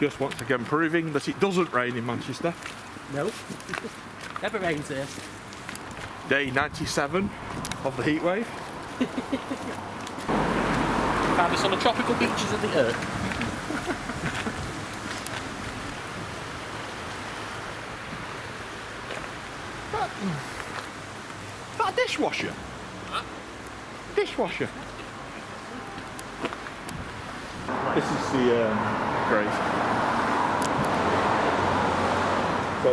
Just once again proving that it doesn't rain in Manchester. Nope. Never rains here. Day 97 of the heat wave. Found us on the tropical beaches of the earth. That dishwasher? Huh? Dishwasher. This is the grave. So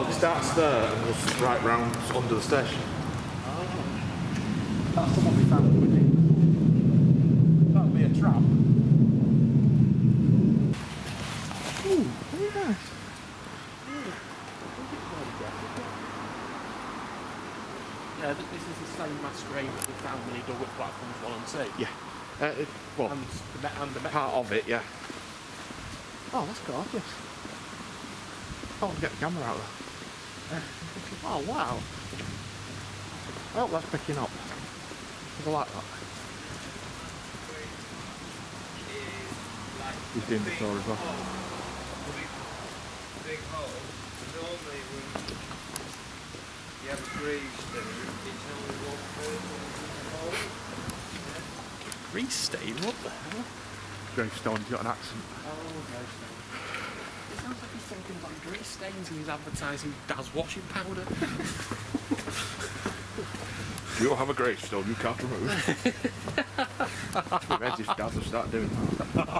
it starts there and goes right round under the station. That's the one we found, wouldn't it? That'll be a trap. Ooh, very nice. Yeah, this is the same mass grave that we found when he dug up platforms 1 and 2. Yeah. Well, And the part of it, yeah. Oh, that's gorgeous. Oh, get the camera out there. Oh, wow. I hope that's picking up. I like that. He's doing the tour as well. Big hole. Normally when you have a gravestone, it's only one person in the hole. Restain? What the hell? Gravestone's got an accent. Oh, gravestone. It sounds like he's talking about grease stains and he's advertising Daz washing powder. If you don't have a gravestone, you can't remove. Imagine if Dad will start doing that.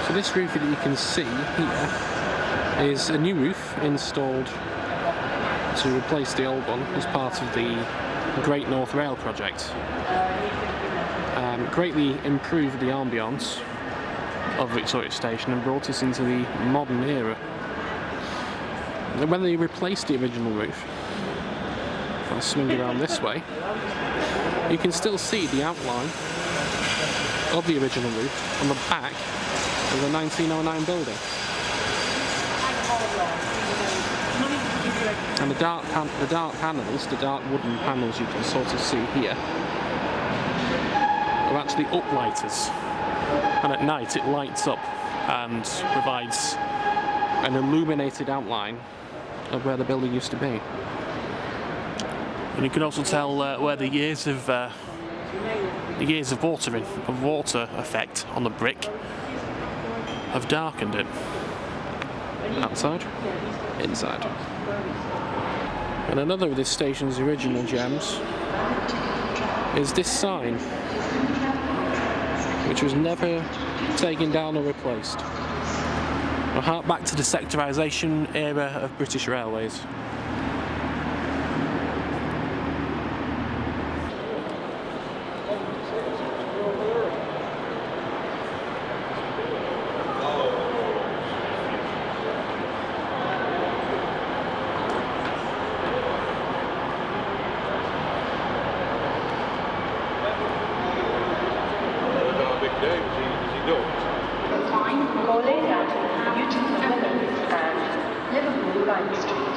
So this roof that you can see here is a new roof installed to replace the old one as part of the Great North Rail project. Greatly improved the ambience of Victoria Station and brought us into the modern era. When they replaced the original roof, if I swing around this way, you can still see the outline of the original roof on the back of the 1909 building. And the dark panels, the dark wooden panels you can sort of see here, are actually uplighters. And at night it lights up and provides an illuminated outline of where the building used to be. And you can also tell where the years of water effect on the brick have darkened it. Outside, inside. And another of this station's original gems is this sign, which was never taken down or replaced. A hark back to the sectorisation era of British Railways. Christ.